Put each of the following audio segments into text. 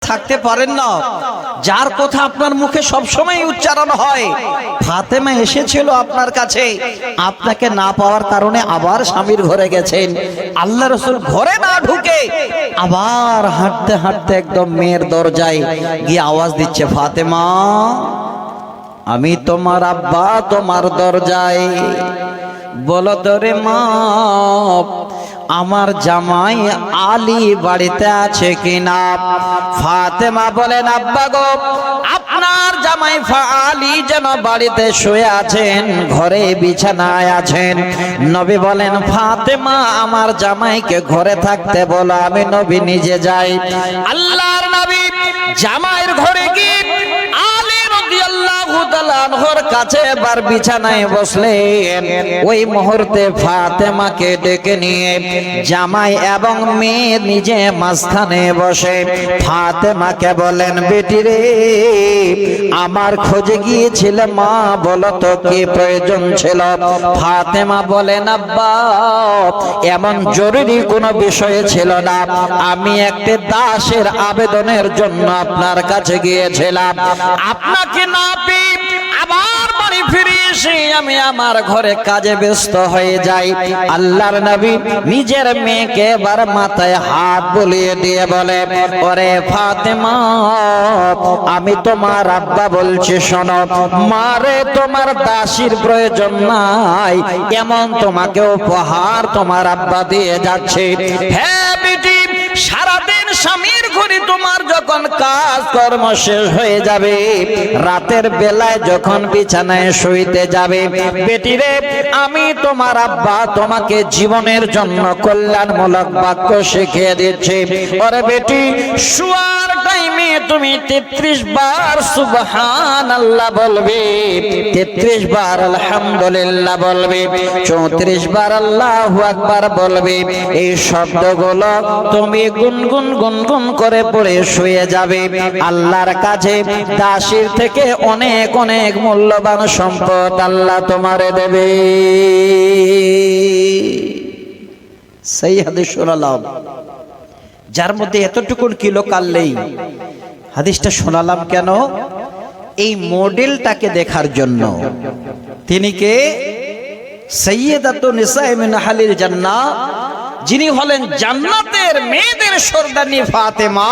থাকতে পারেন না, যার কথা আপনার মুখে সবসময় উচ্চারণ হয়। ফাতেমা এসেছিল আপনার কাছে, আপনাকে না পাওয়ার কারণে আবার স্বামীর ঘরে গেছেন। আল্লাহ রাসূল ঘরে না ঢুকে আবার হাঁটতে হাঁটতে একদম মেয়ের দরজায় গিয়ে আওয়াজ দিচ্ছে, ফাতেমা আমি তোমার আব্বা তোমার দরজায়, বলো তোরে মা আমার জামাই আলী বাড়িতে আছে কিনা। ফাতেমা বলেন, আব্বা গো আপনার জামাই আলী যেন বাড়িতে শুয়ে আছেন, ঘরে বিছানায় আছেন। নবী বলেন, ফাতেমা আমার জামাইকে ঘরে থাকতে বলো, আমি নবী নিজে যাই। আল্লাহর নবী জামাইয়ের ঘরে গিয়ে আলী রাদিয়াল্লাহু তাআলা আনহুর কাছে এবার বিছানায় বসলেন। ওই মুহূর্তে ফাতেমাকে ডেকে নিয়ে জামাই এবং মেয়ে নিজে মাঝখানে বসে ফাতেমাকে বলেন, বেটি রে আমার খোঁজে গিয়েছিল মা, বলো তো কি প্রয়োজন ছিল। ফাতেমা বলেন, আব্বা এমন জরুরি কোনো বিষয় ছিল না, আমি একটা দাসের আবেদনের জন্য আপনার কাছে গিয়েছিলাম। আপনাকে না পেয়ে আবার বাড়ি ফিরে এসে আমি আমার ঘরে কাজে ব্যস্ত হয়ে যাই। আল্লাহর নবী নিজের মেয়েকে এবার মাথায় হাত বুলিয়ে দিয়ে বলে, ওরে ফাতেমা আমি তোমার আব্বা বলছি শোনো, মারে তোমার দাসীর প্রয়োজন নাই, এমন তোমাকে উপহার তোমার আব্বা দিয়ে যাচ্ছে। হ্যাঁ বেটি, সারাদিন স্বামীর ঘরে তোমার যখন কাজ কর্ম শেষ হয়ে যাবে, রাতের বেলায় যখন বিছানায় শুইতে যাবে, বেটি রে আমি তোমার আব্বা তোমাকে জীবনের জন্য কল্যাণমূলক বাক্য শিখিয়ে দিচ্ছি। ওরে বেটি, শুয়ার টাইমে তুমি 33 বার সুবহানাল্লাহ বলবে, 33 বার আলহামদুলিল্লাহ বলবে, 34 বার আল্লাহু আকবার বলবে। এই শব্দগুলো তুমি গুনগুন গুনগুন করে পড়ে শুয়ে যাবে। আল্লাহর কাছে দাসীর থেকে অনেক অনেক মূল্যবান সম্পদ আল্লাহ তোমারে দেবে। সেই হাদিস শোনালাম, যার মধ্যে এতটুকুন কিলো কাললেই। হাদিসটা শোনালাম কেন? এই মডেলটাকে দেখার জন্য। তিনি কে? সাইয়্যিদাতুন নিসায়ে মিন আহলিল জান্নাহ, যিনি হলেন জান্নাতের মেয়েদের সর্দারনী ফাতেমা।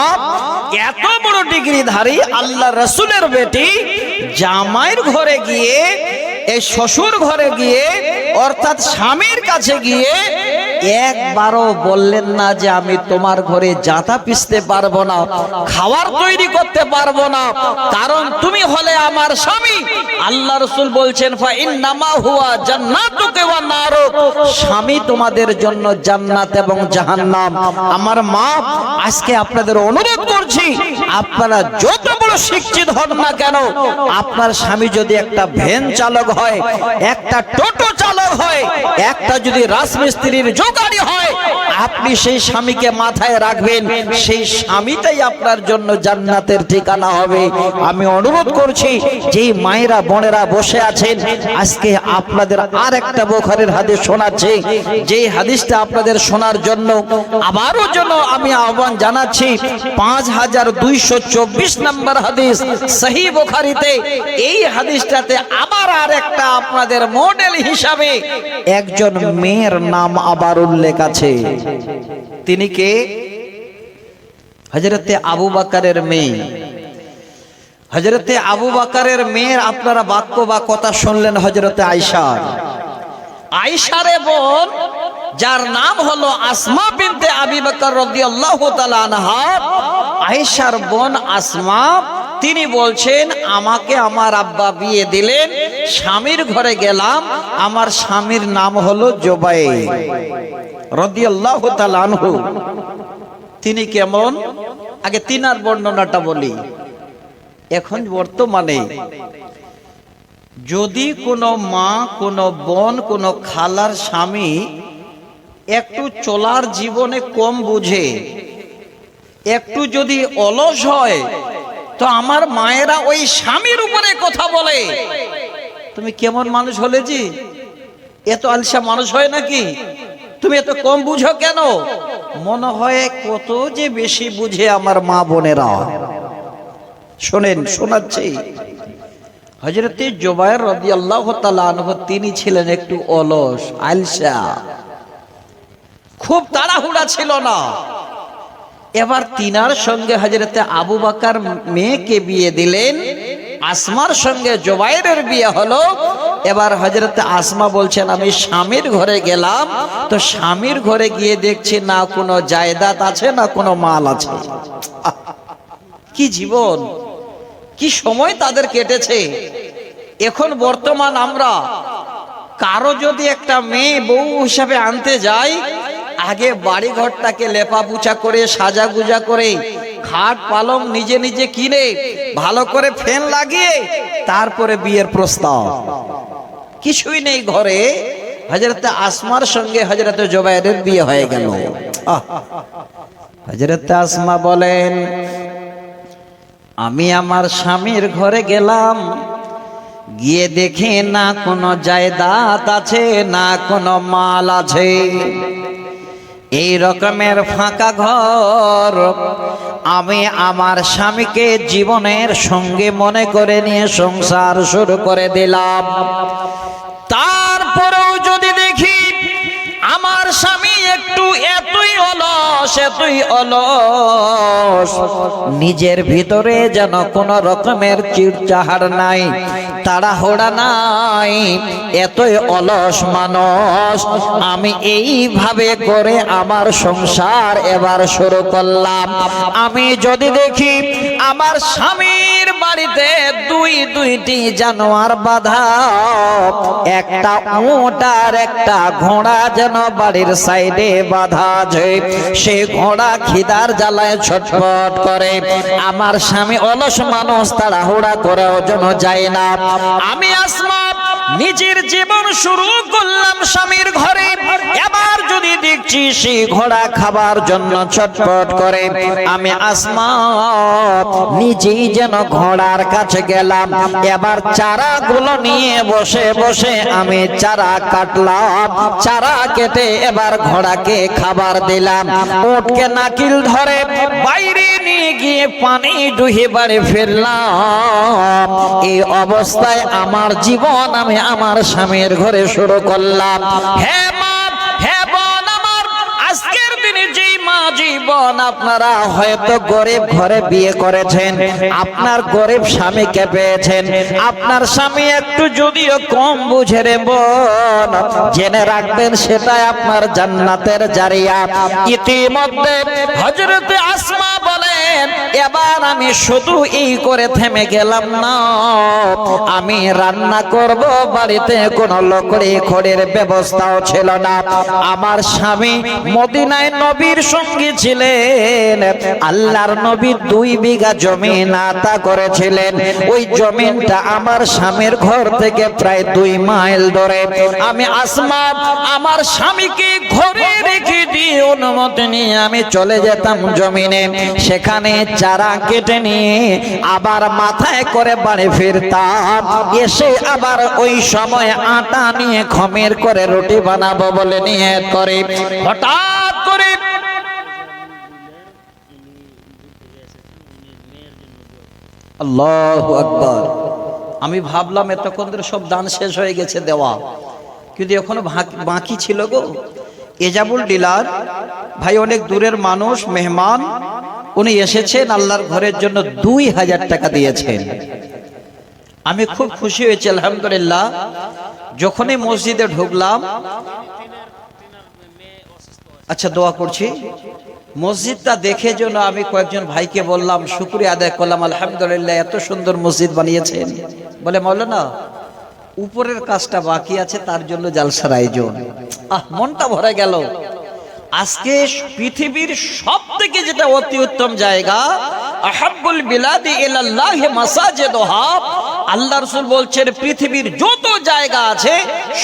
এত বড় ডিগ্রিধারী আল্লাহ রাসূলের বেটি জামাইয়ের ঘরে গিয়ে, এই শ্বশুর ঘরে গিয়ে, অর্থাৎ স্বামীর কাছে গিয়ে একবারও বললেন না যে আমি তোমার ঘরে জাতা পিষতে পারবো না, খাবার তৈরি করতে পারবো না, কারণ তুমি হলে আমার স্বামী। আল্লাহ রাসূল বলছেন, ফা ইন্নামা হুয়া জান্নাতুকা ওয়া নারুক, স্বামী তোমাদের জন্য জান্নাত এবং জাহান্নাম। আমার মা আজকে আপনাদের অনুরোধ করছি, আপনারা যত বড় শিক্ষিত হন না কেন, আপনার স্বামী যদি একটা ভ্যান চালক হয়, একটা টোটো চালক হয়, একটা যদি রাজমিস্ত্রির যোগাড়ি হয়, আপনি সেই স্বামীকে মাথায় রাখবেন, সেই স্বামীটাই আপনার জন্য জান্নাতের ঠিকানা হবে। আমি অনুরোধ করছি, যেই মায়েরা বোনেরা বসে আছেন, আজকে আপনাদের আর একটা বুখারীর হাদিস শোনাচ্ছি। যেই হাদিসটা আপনাদের শোনার জন্য আবারও জন্য আমি আহ্বান জানাচ্ছি। 5224 নম্বর হাদিস সহিহ বুখারীতে। এই হাদিসটাতে আবার আর একটা আপনাদের মডেল হিসাবে একজন মেয়ের নাম আবার উল্লেখ আছে। তিনি কে? হযরতে আবু বকরের মেয়ে। হযরতে আবু বকরের মেয়ের আপনারা বাক্য বা কথা শুনলেন হযরতে আয়েশা। আয়েশার বোন, যার নাম হলো আসমা বিনতে আবি বকর রাদিয়াল্লাহু তাআলা আনহা। আয়েশার বোন আসমা, তিনি বলছেন, আমাকে আমার আব্বা বিয়ে দিলেন, স্বামীর ঘরে গেলাম, আমার স্বামীর নাম হলো জুবাইর রাদিয়াল্লাহু তাআলা আনহু। তিনি কেমন? আগে তিনার বর্ণনাটা বলি। এখন বর্তমানে যদি কোনো মা, কোনো বোন, কোনো খালার স্বামী একটু চলার জীবনে কম বুঝে, একটু যদি অলস হয়, তো আমার মায়েরা ওই স্বামীর উপরে কথা বলে, তুমি কেমন মানুষ হলে জি? এত আলসা মানুষ হয় নাকি? তুমি এত কম বুঝো কেন? মনে হয় কত যে বেশি বুঝে আমার মা বোনেরা। শোনেন, শোনাচ্ছি। হযরতে জুবায়ের রাদিয়াল্লাহু তাআলা আনহু তিনি ছিলেন একটু অলস, আলসা, খুব তাড়াহুড়া ছিল না। এবার তিনার সঙ্গে হযরতে আবু বকর মেয়েকে বিয়ে দিলেন, আসমার সঙ্গে জুবায়েরের বিয়ে হলো। এবার হযরতে আসমা বলছেন আমি স্বামীর ঘরে গেলাম, তো স্বামীর ঘরে গিয়ে দেখছি না কোনো জায়দাত আছে না কোনো মাল আছে। কি জীবন, কি সময় তাদের কেটেছে। এখন বর্তমান আমরা কারো যদি একটা মেয়ে বউ হিসাবে আনতে যাই, আগে বাড়ি ঘরটাকে লেপা পুছা করে সাজা গুজা করে খাট পালং নিজে নিজে কিনে ভালো করে ফ্যান লাগিয়ে তারপরে বিয়ের প্রস্তাব। কিছুই নেই ঘরে, হযরতে আসমার সঙ্গে হযরতে জুবায়েরের বিয়ে হয়ে গেল। হযরতে আসমা বলেন আমি আমার স্বামীর ঘরে গেলাম, গিয়ে দেখি না কোনো জায়দাত আছে না কোনো মাল আছে, এই রকমের ফাঁকা ঘর। আমি আমার স্বামীকে জীবনের সঙ্গে মনে করে নিয়ে সংসার শুরু করে দিলাম। তারপরেও যদি দেখি আমার স্বামী একটু এতই অলস, নিজের ভিতরে যেন কোন রকমের চিড়চাহাড় নাই, তাড়াহুড়া নাই, এতই অলস মানুষ, আমি এইভাবে করে আমার সংসার এবার শুরু করলাম। আমি যদি দেখি আমার স্বামীর বাড়িতে দুইটি জানোয়ার বাঁধা, একটা উট আর একটা ঘোড়া যেন বাড়ির সাইডে বাঁধা আছে, সে ঘোড়া খিদার জ্বালায় ছটফট করে। আমার স্বামী অলস মানুষ, তাড়াহুড়া করেও যেন যায় না। আমি আসমা নিজের জীবন শুরু করলাম স্বামীর ঘরে। এবার যদি দেখছি সেই ঘোড়া খাবার জন্য ছটফট করে, আমি আসমা নিজেই যেন ঘোড়ার কাছে গেলাম। এবার চারাগুলো নিয়ে বসে বসে আমি চারা কাটলাম, চারা কেটে এবার ঘোড়াকে খাবার দিলাম। উটকে নাকিল ধরে বাইরে নিয়ে গিয়ে পানি ডুহে বাড়ি ফিরলাম। এই অবস্থায় আমার জীবন আমি আমার স্বামীর ঘরে শুরু করলাম। হে মা, হে বোন আমার, আজকের দিনে যেই মা জীবন আপনারা হয়তো গরিব ঘরে বিয়ে করেছেন, আপনার গরিব স্বামীকে পেয়েছেন, আপনার স্বামী একটু যদিও কম বুঝে রে বোন, জেনে রাখবেন সেটাই আপনার জান্নাতের জারিয়া। ইতিমধ্যে হযরতে আসমা বলেন এবার আমি শুধু এই করে থেমে গেলাম না, আমি রান্না করব। বাড়িতে কোনো লকড়ি খড়ির ব্যবস্থাও ছিল না। আমার স্বামী মদিনায় নবীর সঙ্গী ছিলেন, আল্লাহর নবী 2 বিঘা জমি আতা করেছিলেন। ওই জমিনটা আমার স্বামীর ঘর থেকে প্রায় 2 মাইল দূরে। আমি আসমা আমার স্বামীকে ঘরে রেখে দিয়ে অনুমতি নিয়ে আমি চলে যেতাম জমিনে, সেখানে চারা কেটে নিয়ে আবার মাথায় করে বাড়ি ফিরতাম। এসে আবার ওই সময় আটা নিয়ে খমির করে রুটি বানাবো বলে নিয়ত করে, হঠাৎ করে আল্লাহু আকবার, আমি ভাবলাম এতক্ষণ ধরে সব দান শেষ হয়ে গেছে দেওয়া, কিন্তু এখনো বাকি ছিল গো। এজাবুল ডিলার ভাই অনেক দূরের মানুষ, মেহমান, উনি এসেছেন আল্লাহর ঘরের জন্য 2000 টাকা দিয়েছেন। আমি খুব খুশি হয়েছি আলহামদুলিল্লাহ। যখনই মসজিদে ঢুকলাম, আচ্ছা দোয়া করছি, মসজিদটা দেখে জন্য আমি কয়েকজন ভাইকে বললাম, শুকরিয়া আদায় করলাম, আলহামদুলিল্লাহ এত সুন্দর মসজিদ বানিয়েছেন। বলে মাওলানা উপরের কাজটা বাকি আছে, তার জন্য জালসার আয়োজন। মনটা ভরে গেল। আজকে পৃথিবীর সবথেকে যেটা অতি উত্তম জায়গা, আহাব্বুল বিলাদি ইলাল্লাহি মাসাজিদুহা, আল্লাহ রাসূল বলছেন পৃথিবীর যত জায়গা আছে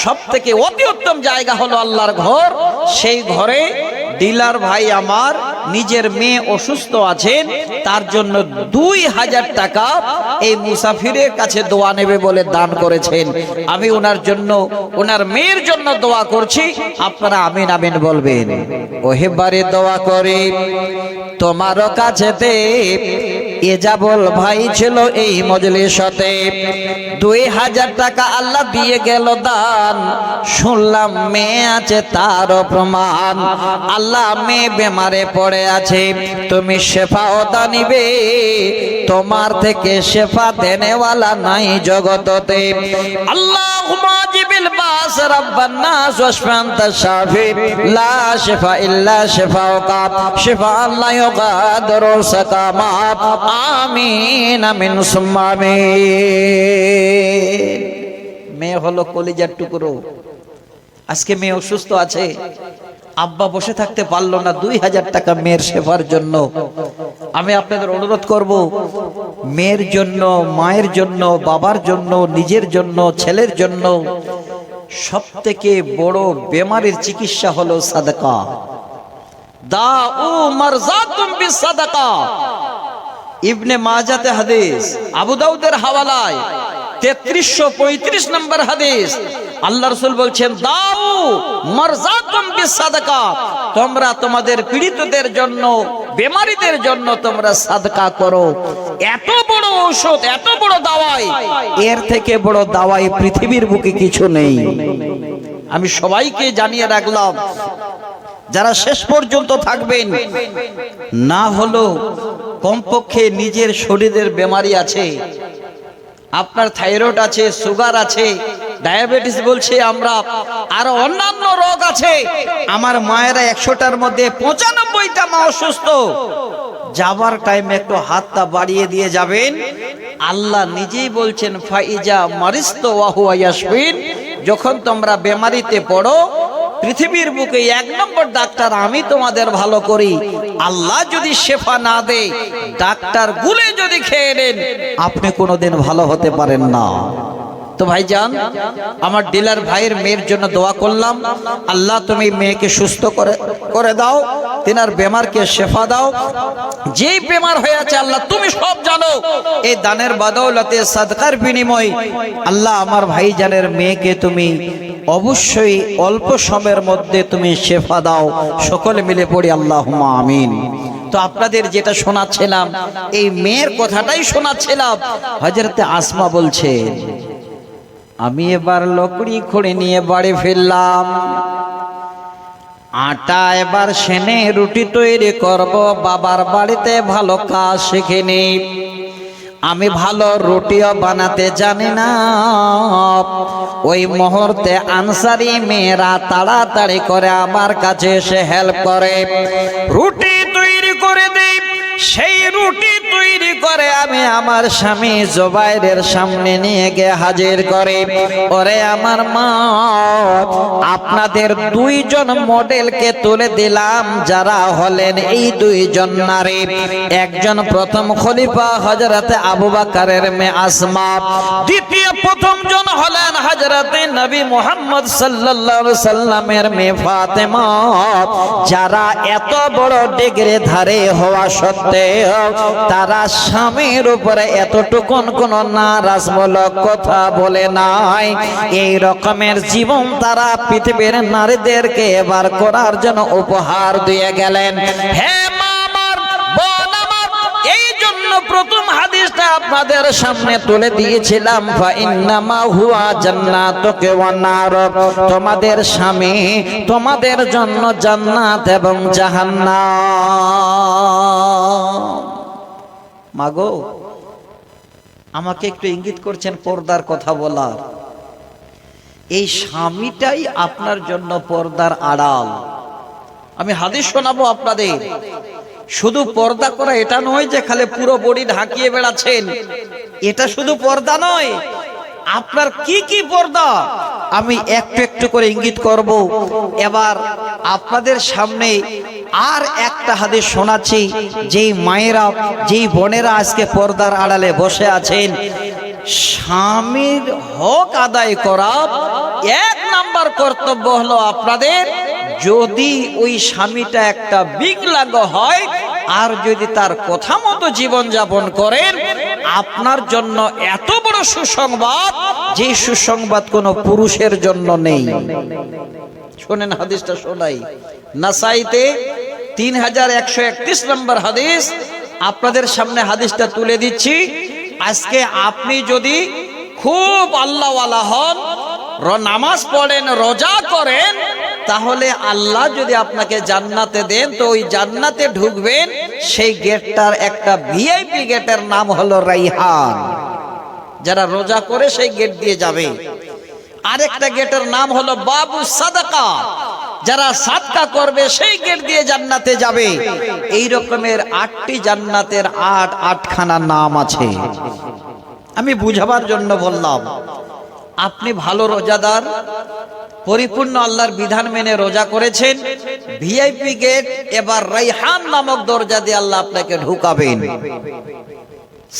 সবথেকে অতি উত্তম জায়গা হলো আল্লাহর ঘর। সেই ঘরে ডিলার ভাই আমার নিজের মেয়ে অসুস্থ আছেন, তার জন্য 2000 টাকা এই মুসাফিরের কাছে দোয়া নেবে বলে দান করেছেন। আমি ওনার জন্য, ওনার মেয়ের জন্য দোয়া করছি, আপনারা আমিন আমিন বলবেন। ওহে বারে দোয়া করি তোমার কাছেতে এজাবল ভাই ছিল এই মজলিসতে, 2000 টাকা আল্লাহ দিয়ে গেল দান। শুনলাম মেয়ে আছে, তারও প্রমাণ। আল্লাহ মেয়ে বেমারে পড়ে আছে, তুমি শেফাও দানিবে, তোমার থেকে শেফা দেনেওয়ালা নাই জগততে। আল্লাহুম্মা জিবিল বাস রাব্বান নাস ওয়াশফি আনতা শাফি লা শিফা ইল্লা শিফাউকা শিফাআন লা ইউগাদিরু সাকামা। আমিন আমিন সুম্মা আমিন। মেয়ে হলো কলিজার টুকরো। আজকে মেয়ে অসুস্থ আছে, আব্বা বসে থাকতে পারলো না 2000 টাকা মেয়ের সেবার জন্য। আমি আপনাদের অনুরোধ করব, মেয়ের জন্য, মায়ের জন্য, বাবার জন্য, নিজের জন্য, ছেলের জন্য সবথেকে বড় বেমারির চিকিৎসা হলো সাদাকা। দাউ মারজাতুম বিসাদাকা। ইবনে মাজাতে হাদিস, আবু দাউদের হাওয়ালায় 3335 নম্বর হাদিস। আল্লাহ রাসূল বলছেন, দাউ মারজাতুম বিসাদাকা, তোমরা তোমাদের পীড়িতদের জন্য, বেমারিদের জন্য তোমরা সাদকা করো। এত বড় ঔষধ, এত বড় দাওয়াই, এর থেকে বড় দাওয়াই পৃথিবীর বুকে কিছু নেই। আমি সবাইকে জানিয়ে রাখলাম, যারা শেষ পর্যন্ত থাকবেন, না হলো কমপক্ষে নিজের শরীরের বেমারি আছে, আপনার থাইরয়েড আছে, সুগার আছে, ডায়াবেটিস বলছে আমরা, আর অন্যান্য রোগ আছে। আমার মায়েরা 100টার মধ্যে 95টা মা অসুস্থ। যাবার টাইমে একটু হাতটা বাড়িয়ে দিয়ে যাবেন। আল্লাহ নিজেই বলছেন, ফাইজা মারিস্তু ওয়া হুয়া ইয়াশফিন, যখন তোমরা বেমারিতে পড়ো, পৃথিবীর বুকে 1 নম্বর ডাক্তার আমি তোমাদের ভালো করি। আল্লাহ যদি শেফা না দেয়, ডাক্তার গুলে যদি খেয়ে নেন, আপনি কোনোদিন ভালো হতে পারেন না। তো ভাইজান, আমার ডিলার ভাইয়ের মেয়ের জন্য দোয়া করলাম, আল্লাহ তুমি মেয়েকে সুস্থ করে দাও, তিনার বেমারকে শেফা দাও। যেই বেমার হয়ে আছে আল্লাহ তুমি সব জানো। এই দানের বদৌলতে, সাদকার বিনিময় আল্লাহ আমার ভাইজানের মেয়েকে তুমি অবশ্যই অল্প সময়ের মধ্যে তুমি শেফা দাও। সকলে মিলে পড়ি আল্লাহুম্মা আমিন। তো আপনাদের যেটা শোনাচ্ছিলাম, এই মেয়ের কথাটাই শোনাচ্ছিলাম। হযরতে আসমা বলছেন, আমি এবার লকড়ি খড়ি নিয়ে বাড়ি ফিরলাম, আটা এবার সেনে রুটি তৈরি করব। বাবার বাড়িতে ভালো কাজ শিখিনি, আমি ভালো রুটিও বানাতে জানি না। ওই মুহূর্তে আনসারি মেয়েরা তাড়াতাড়ি করে আমার কাছে এসে হেল্প করে, রুটি তৈরি করে দেই। সেই রুটি তৈরি করে আমি আমার স্বামী জুবাইরের সামনে নিয়ে গিয়ে হাজির করে, ওরে আমার মা, আপনাদের 2 জন মডেলকে তুলে দিলাম, যারা হলেন এই 2 জন নারী। একজন প্রথম খলিফা হযরতে আবু বকরের মেয়ে আসমা, দ্বিতীয় প্রথম জন হলেন হযরতে নবী মুহাম্মদ সাল্লাল্লাহু আলাইহি সাল্লামের মেয়ে ফাতেমা। যারা এত বড় ডিগ্রি ধারে হওয়া সত্ত্বেও তারা স্বামীর উপরে এতটুকুন কোন নারাজমূলক কথা বলে নাই। এই রকমের জীবন তারা পৃথিবীর নারীদেরকে এবার করার জন্য উপহার দিয়ে গেলেন। হে মা আমার, বোন আমার, এই জন্য প্রথম হাদিসটা আপনাদের সামনে তুলে দিয়েছিলাম, ফা ইন্নামা হুয়া জান্নাতুকা ওয়া নার, তোমাদের স্বামী তোমাদের জন্য জান্নাত এবং জাহান্নাম। মাগো, আমাকে একটু ইঙ্গিত করছেন পর্দার কথা বলার। এই স্বামীটাই আপনার জন্য পর্দার আড়াল। আমি হাদিস শোনাবো আপনাদের। শুধু পর্দা করা এটা নয় যে খালি পুরো বডি ঢাকিয়ে বেড়াচ্ছেন, এটা শুধু পর্দা নয়। আপনার কি কি পর্দা আমি একটু একটু করে ইঙ্গিত করব। এবার আপনাদের সামনে আর একটা হাদিস শোনাচ্ছি। যেই মায়েরা, যেই বোনেরা আজকে পর্দার আড়ালে বসে আছেন, স্বামীর হক আদায় করা 1 নাম্বার কর্তব্য হলো আপনাদের। যদি ওই স্বামীটা একটা বিকলাঙ্গ হয় আর যদি তার কথা মতো জীবন যাপন করেন, আপনার জন্য এত বড় সুসংবাদ, যে সুসংবাদ কোনো পুরুষের জন্য নেই। শোনেন হাদিসটা শোনাই। নাসাইতে 3131 নম্বর হাদিস। আপনাদের সামনে হাদিসটা তুলে দিচ্ছি। আজকে আপনি যদি খুব আল্লাহওয়ালা হন, নামাজ পড়েন, রোজা করেন, তাহলে আল্লাহ যদি আপনাকে জান্নাতে দেন তো ওই জান্নাতে ঢুকবেন। সেই গেটটার একটা ভিআইপি গেটের নাম হলো রাইহান। যারা রোজা করে সেই গেট দিয়ে যাবে। আরেকটা গেটের নাম হলো বাবু সাদাকা। যারা সাদকা করবে সেই গেট দিয়ে জান্নাতে যাবে। এই রকমের 8টি জান্নাতের 8খানা নাম আছে। আমি বুঝাবার জন্য বললাম। আপনি ভালো রোজাদার, পরিপূর্ণ আল্লাহর বিধান মেনে রোজা করেছেন, ভিআইপি গেট, এবার রাইহান নামক দরজা দিয়ে আল্লাহ আপনাকে ঢুকাবেন।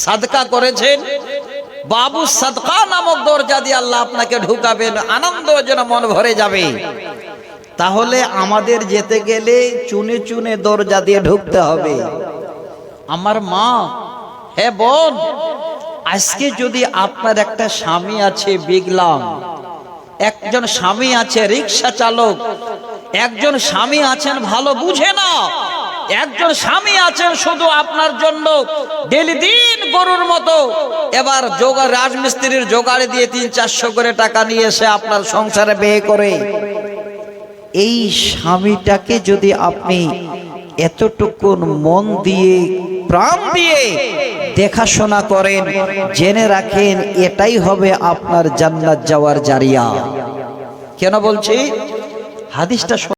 সাদকা করেছেন, বাবু সাদকা নামক দরজা দিয়ে আল্লাহ আপনাকে ঢুকাবেন। আনন্দ যেন মন ভরে যাবে। তাহলে আমাদের যেতে গেলে চুনে চুনে দরজা দিয়ে ঢুকতে হবে। আমার মা, হে বোন, আজকে যদি আপনার একটা স্বামী আছে বিগলাম, একজন স্বামী আছে রিক্সা চালক, একজন স্বামী আছেন ভালো বুঝে না, একজন স্বামী আছেন শুধু আপনার জন্য ডেলি দিন গরুর মতো এবার রাজমিস্ত্রির জোগাড় দিয়ে 300-400 করে টাকা নিয়ে এসে আপনার সংসারে ব্যয় করে, এই স্বামীটাকে যদি আপনি এতটুকুন মন দিয়ে প্রাণ দিয়ে দেখাশোনা করেন, জেনে রাখেন এটাই হবে আপনার জান্নাত যাওয়ার জারিয়া। কেন বলছি? হাদিসটা